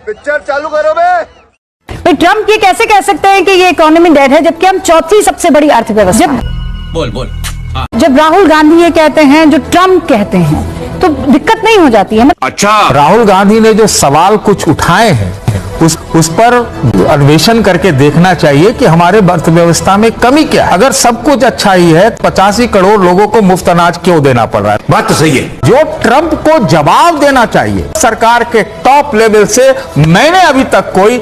Picture चालू करो बे। भाई ट्रम्प ये कैसे कह सकते हैं कि ये इकोनॉमी डेड है जबकि हम चौथी सबसे बड़ी अर्थव्यवस्था। जब राहुल गांधी ये कहते हैं जो ट्रम्प कहते हैं तो दिक्कत नहीं हो जाती है। अच्छा, राहुल गांधी ने जो सवाल कुछ उठाए हैं उस पर अन्वेषण करके देखना चाहिए कि हमारे अर्थव्यवस्था में कमी क्या है। अगर सब कुछ अच्छा ही है 85 करोड़ लोगों को मुफ्त अनाज क्यों देना पड़ रहा है? बात तो सही है। जो ट्रंप को जवाब देना चाहिए सरकार के टॉप लेवल से, मैंने अभी तक कोई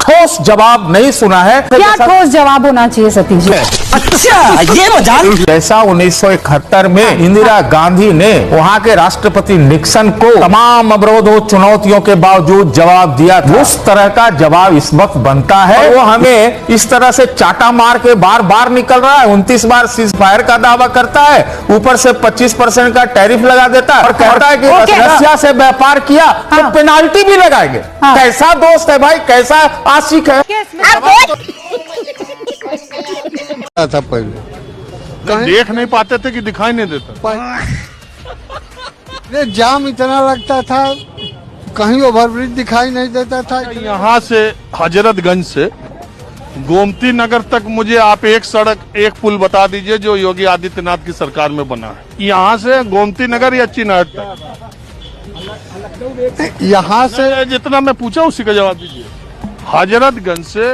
ठोस जवाब नहीं सुना है। क्या ठोस जवाब होना चाहिए सतीश जी? अच्छा, ये मजाक। जैसा 1971 में इंदिरा गांधी ने वहां के राष्ट्रपति निक्सन को तमाम अवरोधों चुनौतियों के बावजूद जवाब दिया था, उस तरह का जवाब इस वक्त बनता है। वो हमें इस तरह से चाटा मार के बार बार निकल रहा है, 29 बार सीज फायर का दावा करता है, ऊपर से 25% का टैरिफ लगा देता है और कहता है कि रशिया से व्यापार किया तो पेनाल्टी भी लगाएंगे। कैसा दोस्त है भाई, कैसा आशिक है। था पहले देख नहीं पाते थे कि दिखाई नहीं देता। जाम इतना लगता था, कहीं ओवरब्रिज दिखाई नहीं देता था। यहाँ से हजरतगंज से गोमती नगर तक मुझे आप एक सड़क एक पुल बता दीजिए जो योगी आदित्यनाथ की सरकार में बना है। यहाँ से गोमती नगर या चिन्हट तक, यहाँ से जितना मैं पूछा उसी का जवाब दीजिए। हजरतगंज से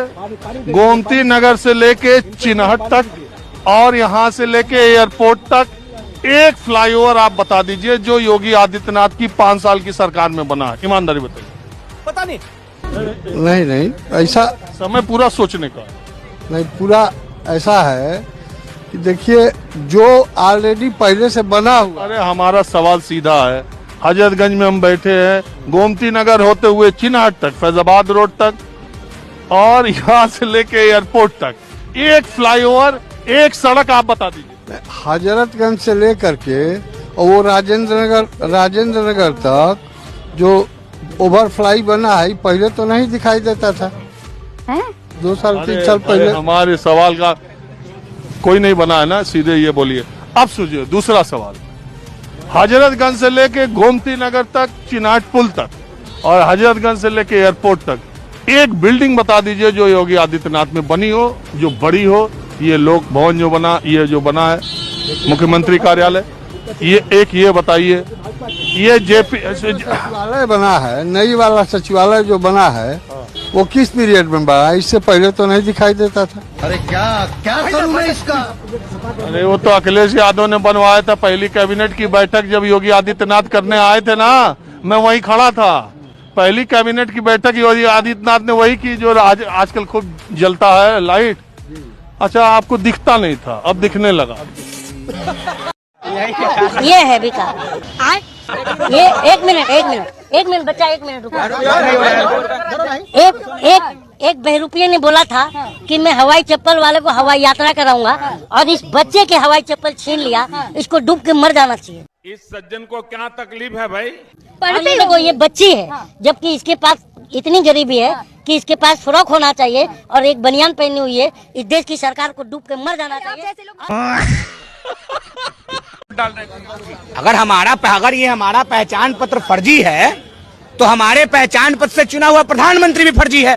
गोमती नगर से लेके चिन्हट तक और यहाँ से लेके एयरपोर्ट तक एक फ्लाईओवर आप बता दीजिए जो योगी आदित्यनाथ की 5 साल की सरकार में बना है। ईमानदारी बताइए। पता नहीं। नहीं ऐसा समय पूरा सोचने का नहीं, पूरा ऐसा है कि देखिए जो ऑलरेडी पहले से बना हुआ। अरे हमारा सवाल सीधा है, हजरतगंज में हम बैठे हैं, गोमती नगर होते हुए चिन्हट तक, फैजाबाद रोड तक और यहाँ से लेके एयरपोर्ट तक एक फ्लाईओवर एक सड़क आप बता दीजिए। हजरतगंज से लेकर के और वो राजेंद्र नगर तक जो ओवरफ्लाई बना है पहले तो नहीं दिखाई देता था। 2 साल 3 साल पहले हमारे सवाल का कोई नहीं बना है ना, सीधे ये बोलिए। अब सुनिए दूसरा सवाल, हजरतगंज से लेके गोमती नगर तक, चिन्हट पुल तक और हजरतगंज से लेके एयरपोर्ट तक एक बिल्डिंग बता दीजिए जो योगी आदित्यनाथ में बनी हो, जो बड़ी हो। ये लोक भवन जो बना, ये जो बना है मुख्यमंत्री कार्यालय, ये बताइए। ये जेपी सचिवालय बना है, नई वाला सचिवालय जो बना है वो किस पीरियड में बना? इससे पहले तो नहीं दिखाई देता था। अरे क्या करूं मैं इसका? अरे वो तो अखिलेश यादव ने बनवाया था। पहली कैबिनेट की बैठक जब योगी आदित्यनाथ करने आए थे ना, मैं वहीं खड़ा था। पहली कैबिनेट की बैठक योगी आदित्यनाथ ने वही की जो आजकल खूब जलता है लाइट। अच्छा, आपको दिखता नहीं था, अब दिखने लगा। ये है विकास। ये एक मिनट बच्चा, 1 मिनट रुको। एक बहरूपिये ने बोला था कि मैं हवाई चप्पल वाले को हवाई यात्रा कराऊंगा और इस बच्चे के हवाई चप्पल छीन लिया, इसको डूब के मर जाना चाहिए। इस सज्जन को क्या तकलीफ है भाई? देखो ये बच्ची है, जबकि इसके पास इतनी गरीबी है कि इसके पास फ्रॉक होना चाहिए और एक बनियान पहनी हुई है। इस देश की सरकार को डूब के मर जाना चाहिए। अगर ये हमारा पहचान पत्र फर्जी है तो हमारे पहचान पत्र से चुना हुआ प्रधानमंत्री भी फर्जी है।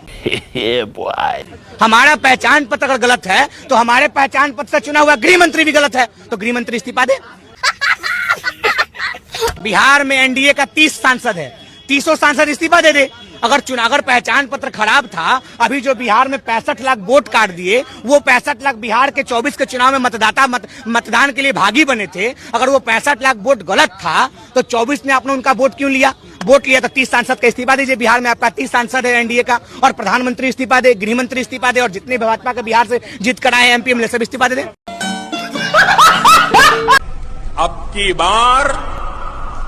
हमारा पहचान पत्र अगर गलत है तो हमारे पहचान पत्र से चुना हुआ गृह मंत्री भी गलत है, तो गृह मंत्री इस्तीफा दे। बिहार में एनडीए का 30 सांसद है, 30 सांसद इस्तीफा दे दे। अगर पहचान पत्र खराब था, अभी जो बिहार में 65 लाख वोट काट दिए, वो 65 लाख बिहार के 24 के चुनाव में मतदान के लिए भागी बने थे। अगर वो 65 लाख वोट गलत था तो 24 ने आपने उनका वोट क्यों लिया? वोट लिया तो 30 सांसद का इस्तीफा दीजिए। बिहार में आपका 30 सांसद है एनडीए का, और प्रधानमंत्री इस्तीफा दे, गृह मंत्री इस्तीफा दे, और जितने भाजपा के बिहार से जीत कर आए एमपी एमएलए सब इस्तीफा दे दे। अब की बार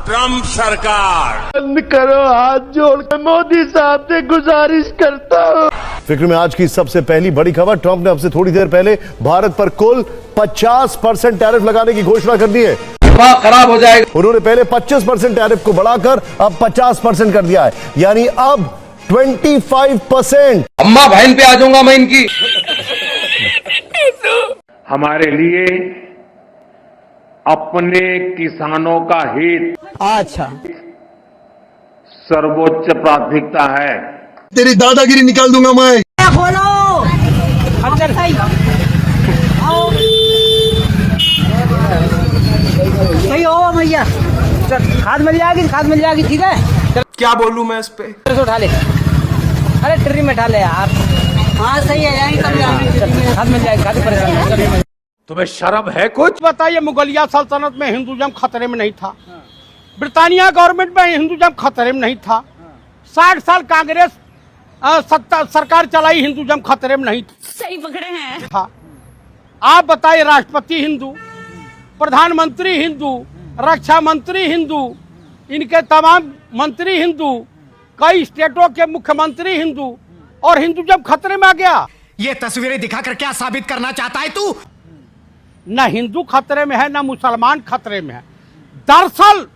ट्रम्प सरकार बंद करो, हाथ जोड़कर मोदी साहब से गुजारिश करता हूँ। फिक्र में आज की सबसे पहली बड़ी खबर, ट्रंप ने अब से थोड़ी देर पहले भारत पर कुल 50% टैरिफ लगाने की घोषणा कर दी है। खराब हो जाएगा। उन्होंने पहले 25% टैरिफ को बढ़ाकर अब 50% कर दिया है, यानी अब 25%। अम्मा बहन पे आ जाऊंगा मैं इनकी। हमारे लिए अपने किसानों का हित अच्छा सर्वोच्च प्राथमिकता है। तेरी दादागिरी निकाल दूंगा मैं। सही हो भैया, खाद मिल जाएगी ठीक है। क्या बोलूं मैं इस पे? उठा ले, अरे ट्री में डाले यार। हाँ सही है, खाद मिल जाएगी, खाद परेशान। तुम्हें शर्म है कुछ? बताइए, मुगलिया सल्तनत में हिंदुइज्म खतरे में नहीं था, ब्रिटानिया गवर्नमेंट में हिंदुइज्म खतरे में नहीं था, 60 साल कांग्रेस सरकार चलाई, हिंदुइज्म खतरे में नहीं सही पकड़े हैं। था। आप बताइए, राष्ट्रपति हिंदू, प्रधानमंत्री हिंदू, रक्षा मंत्री हिंदू, इनके तमाम मंत्री हिंदू, कई स्टेटों के मुख्यमंत्री हिंदू, और हिंदुइज्म खतरे में आ गया। ये तस्वीरें दिखाकर क्या साबित करना चाहता है तू? न हिंदू खतरे में है, न मुसलमान खतरे में है। दरअसल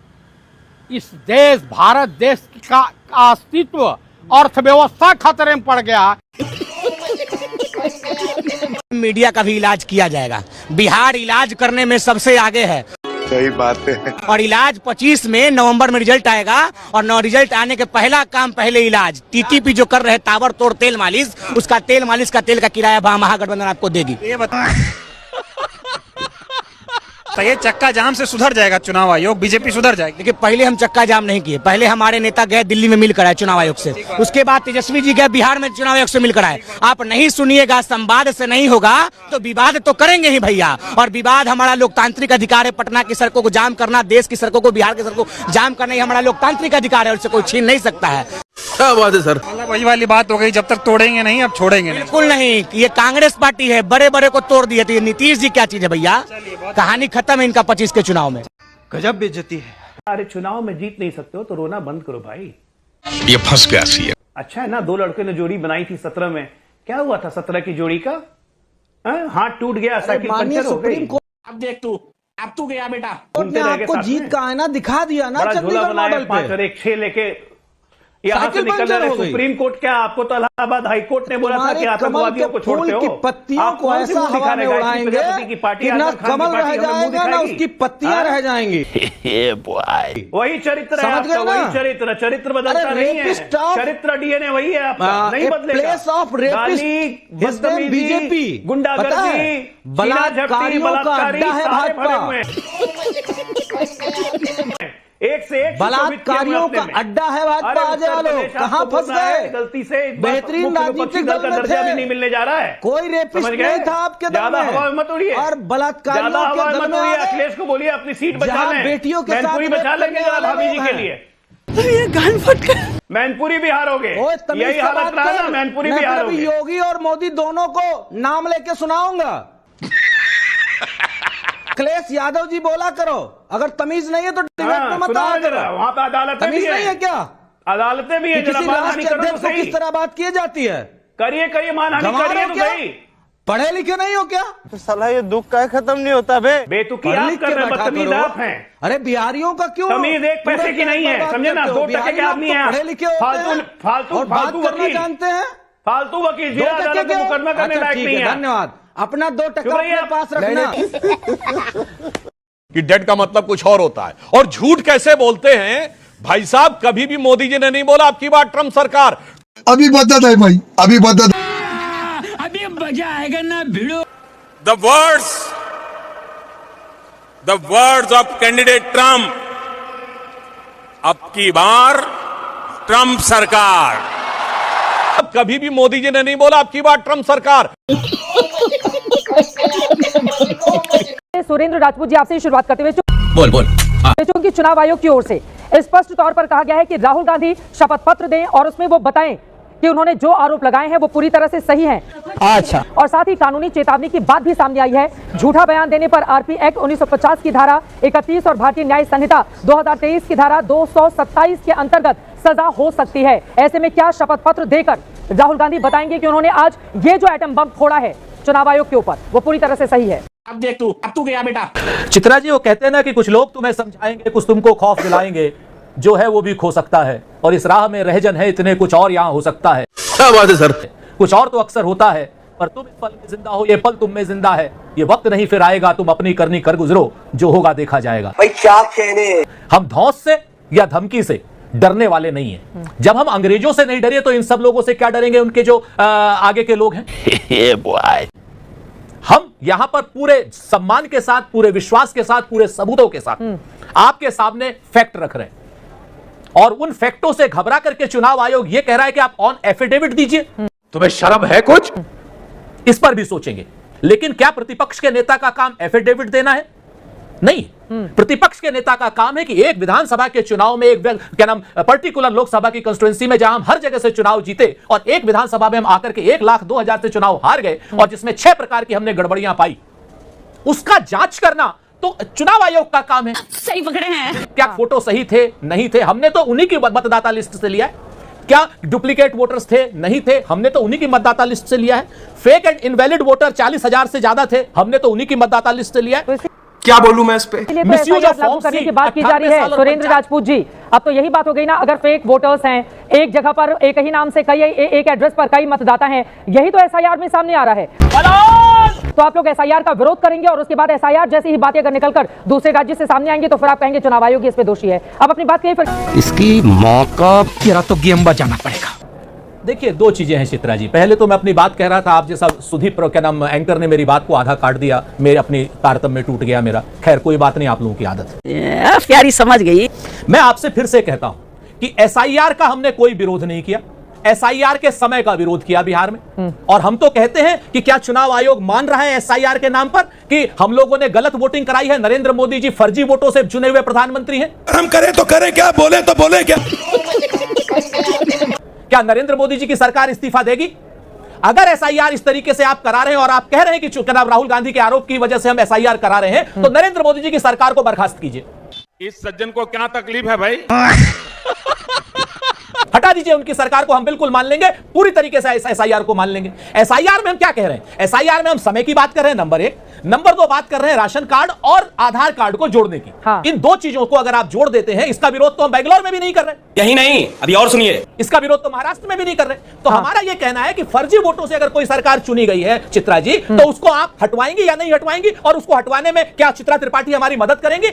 इस देश, भारत देश का अस्तित्व, अर्थव्यवस्था खतरे में पड़ गया। मीडिया का भी इलाज किया जाएगा। बिहार इलाज करने में सबसे आगे है। सही बात है। और इलाज 25 में नवंबर में रिजल्ट आएगा, और रिजल्ट आने के पहला काम पहले इलाज। टीटीपी जो कर रहे ताबड़तोड़ तेल मालिश, उसका तेल मालिश का तेल का किराया महागठबंधन आपको देगी। तो ये चक्का जाम से सुधर जाएगा चुनाव आयोग, बीजेपी सुधर जाएगी। देखिए, पहले हम चक्का जाम नहीं किए। पहले हमारे नेता गए दिल्ली में मिलकर आए चुनाव आयोग से, उसके बाद तेजस्वी जी गए बिहार में चुनाव आयोग से मिलकर आए। आप नहीं सुनिएगा, संवाद से नहीं होगा तो विवाद तो करेंगे ही भैया। और विवाद हमारा लोकतांत्रिक अधिकार है। पटना की सड़कों को जाम करना, देश की सड़कों को, बिहार की सड़कों को जाम करना, ये हमारा लोकतांत्रिक अधिकार है, उससे कोई छीन नहीं सकता है। क्या बात है सर। मतलब वही वाली बात हो गई, जब तक तोड़ेंगे नहीं, अब छोड़ेंगे नहीं। बिल्कुल नहीं, ये कांग्रेस पार्टी है, बड़े बड़े को तोड़ दिए। तो ये नीतीश जी क्या चीज है भैया? कहानी खत्म है इनका 25 के चुनाव में। गजब बेइज्जती है। अरे चुनाव में जीत नहीं सकते हो तो रोना बंद करो भाई। ये फंस गया सी है। अच्छा है ना, 2 लड़के ने जोड़ी बनाई थी 17 में, क्या हुआ था 17 की जोड़ी का? हाथ टूट गया, साइकिल पंचर हो गई। अब देख तू, अब तू गया बेटा। आपको जीत का आईना दिखा दिया ना, चंडीगढ़ मॉडल 5 और 1 6 लेके यहाँ से निकल रहे। सुप्रीम कोर्ट क्या, आपको तो इलाहाबाद हाई कोर्ट ने बोला था कि आतंकवादियों को छोड़ते हो, पत्तियों को ऐसा हवा में उड़ाएंगे कि ना कमल रह जाएगा ना उसकी पत्तियां रह जाएंगी। वही चरित्र है आपका, वही चरित्र बदलता नहीं है। चरित्र डीएनए वही है आपका, नहीं बदलेगा। प्लेस ऑफ रेपिस्ट, बीजेपी, गुंडागर्दी, बलात्कारियों का अड्डा है भाजपा। एक से एक बलात्कारियों का अड्डा है भाजपा। आ जाओ लोग, कहाँ फंस गए? गलती से बेहतरीन राजनीतिक दल में दर्जा भी थे, नहीं मिलने जा रहा है। कोई रेपिस्ट नहीं था आपके दल में। हवा में मत उड़िए और बलात्कारियों के दल में अखिलेश को बोलिए अपनी सीट बचा लें। बेटियों के साथ मैनपुरी बचा लेंगे भाभी जी के लिए। ये गान फट गया। मैनपुरी भी हारोगे, यही हालत रहा ना, मैनपुरी भी हारोगे। योगी और मोदी दोनों को नाम लेके सुनाऊंगा। अखिलेश यादव जी बोला करो, अगर तमीज नहीं है तो डिबेट में मत आया करो। वहाँ पे अदालतें तमीज नहीं है क्या? अदालतें भी है। किसी राष्ट्रीय अध्यक्ष को किस तरह बात की जाती है? करिए मानहानि करिए तो सही। पढ़े लिखे नहीं हो क्या? तो साला ये दुख का खत्म नहीं होता बे। बेतुकी आप कर रहे, बदतमीज आप हैं। अरे बिहारियों का क्यों? तमीज 1 पैसे की नहीं है, समझे ना। 2 टके के आदमी हैं, पढ़े लिखे फालतू करना जानते हैं। फालतू वकील जिला अदालत में मुकदमा करने लायक नहीं है। धन्यवाद। अपना 2 टका अपने पास रखना। कि डेड का मतलब कुछ और होता है। और झूठ कैसे बोलते हैं भाई साहब? कभी भी मोदी जी ने नहीं बोला आपकी बात ट्रम्प सरकार। अभी बदत है भाई, अभी बदत। अभी मजा आएगा ना भिड़ो। The words of candidate Trump, अब की बार ट्रम्प सरकार। अब कभी भी मोदी जी ने नहीं बोला आपकी बात ट्रम्प सरकार। सुरेंद्र राजपूत जी, आपसे शुरुआत करते हुए बोल चूंकि चुनाव आयोग की ओर से स्पष्ट तौर पर कहा गया है कि राहुल गांधी शपथ पत्र दें और उसमें वो बताएं कि उन्होंने जो आरोप लगाए हैं वो पूरी तरह से सही हैं। अच्छा। और साथ ही कानूनी चेतावनी की बात भी सामने आई है। झूठा बयान देने पर आरपी एक्ट 1950 की धारा 31 और भारतीय न्याय संहिता 2023 की धारा 227 के अंतर्गत सजा हो सकती है। ऐसे में क्या शपथ पत्र देकर राहुल गांधी बताएंगे कि उन्होंने आज ये जो एटम बम फोड़ा है चुनाव आयोग के ऊपर वो पूरी तरह से सही है? अब देख तू, अब तू गया बेटा। चित्रा जी, वो कहते हैं ना कि कुछ लोग तुम्हें समझाएंगे, कुछ तुमको खौफ दिलाएंगे, जो है वो भी खो सकता है। और इस राह में रहजन है इतने, कुछ और यहाँ हो सकता है। क्या बात है सर। कुछ और तो अक्सर होता है, पर तुम इस पल में जिंदा हो, ये पल तुम में जिंदा है। ये वक्त नहीं फिर आएगा, तुम अपनी करनी कर गुजरो, जो होगा देखा जाएगा। भाई क्या कहने। हम धौंस से या धमकी से डरने वाले नहीं है। जब हम अंग्रेजों से नहीं डरे तो इन सब लोगों से क्या डरेंगे, उनके जो आगे के लोग हैं। हम यहां पर पूरे सम्मान के साथ, पूरे विश्वास के साथ, पूरे सबूतों के साथ आपके सामने फैक्ट रख रहे हैं और उन फैक्टों से घबरा करके चुनाव आयोग यह कह रहा है कि आप ऑन एफिडेविट दीजिए। तुम्हें शर्म है कुछ? इस पर भी सोचेंगे। लेकिन क्या प्रतिपक्ष के नेता का काम एफिडेविट देना है? नहीं। प्रतिपक्ष के नेता का काम है कि एक विधानसभा के चुनाव में, एक क्या नाम पर्टिकुलर लोकसभा की कंस्टिट्यूएंसी में जहां हम हर जगह से चुनाव जीते और एक विधानसभा में हम आकर के 1,02,000 से चुनाव हार गए और जिसमें 6 प्रकार की हमने गड़बड़ियां पाई, उसका जांच करना तो चुनाव आयोग का काम है। सही पकड़े हैं। क्या फोटो सही थे? नहीं थे, हमने तो उन्हीं की मतदाता लिस्ट से लिया है। क्या डुप्लीकेट वोटर्स थे? नहीं थे, हमने तो उन्हीं की मतदाता लिस्ट से लिया है। फेक एंड इनवैलिड वोटर 40,000 से ज्यादा थे, हमने तो उन्हीं की मतदाता लिस्ट से लिया है। क्या बोलूं मैं इस पे? मिसयूज ऑफ लागू करने की बात की जा रही है। सुरेंद्र राजपूत जी, अब तो यही बात हो गई ना, अगर फेक वोटर्स हैं, एक जगह पर एक ही नाम से कई, एक एड्रेस पर कई मतदाता हैं, यही तो एसआईआर में सामने आ रहा है। तो आप लोग एसआईआर का विरोध करेंगे और उसके बाद एसआईआर जैसी ही बातें अगर निकलकर दूसरे राज्य से सामने आएंगे तो फिर आप कहेंगे चुनाव आयोग इस पे दोषी है। अब अपनी बात कहिए फिर। इसकी मौका तेरा तो गेम बजाना पड़ेगा। देखिए, दो चीजें हैं चित्रा जी। पहले तो मैं अपनी बात कह रहा था, आप जैसा सुधीप क्या नाम एंकर ने मेरी बात को आधा काट दिया, मेरे अपनी तारतम्य में टूट गया मेरा। खैर कोई बात नहीं, आप लोगों की आदत है। प्यारी समझ गई। मैं आपसे फिर से कहता हूं कि एसआईआर का हमने कोई विरोध नहीं किया, एसआईआर के समय का विरोध किया बिहार में। और हम तो कहते हैं कि क्या चुनाव आयोग मान रहा है एसआईआर के नाम पर कि हम लोगों ने गलत वोटिंग कराई है, नरेंद्र मोदी जी फर्जी वोटों से चुने हुए प्रधानमंत्री हैं? हम करें तो करें क्या, बोले तो बोले क्या? क्या नरेंद्र मोदी जी की सरकार इस्तीफा देगी? अगर एसआईआर इस तरीके से आप करा रहे हैं और आप कह रहे हैं कि जनाब राहुल गांधी के आरोप की वजह से हम एसआईआर करा रहे हैं, तो नरेंद्र मोदी जी की सरकार को बर्खास्त कीजिए। इस सज्जन को क्या तकलीफ है भाई? हटा दीजिए उनकी सरकार को, हम बिल्कुल मान लेंगे, पूरी तरीके से एसआईआर को मान लेंगे। एसआईआर में हम क्या कह रहे हैं? एसआईआर में हम समय की बात कर रहे हैं, नंबर 1। नंबर 2 बात कर रहे हैं राशन कार्ड और आधार कार्ड को जोड़ने की। इन दो चीजों को अगर आप जोड़ देते हैं, इसका विरोध तो हम बेंगलोर में भी नहीं कर रहे। यही नहीं, अभी और सुनिए, इसका विरोध तो महाराष्ट्र में भी नहीं कर रहे। तो हमारा यह कहना है कि फर्जी वोटों से अगर कोई सरकार चुनी गई है चित्रा जी, तो उसको आप हटवाएंगे या नहीं हटवाएंगे? और उसको हटवाने में क्या चित्रा त्रिपाठी हमारी मदद करेंगे?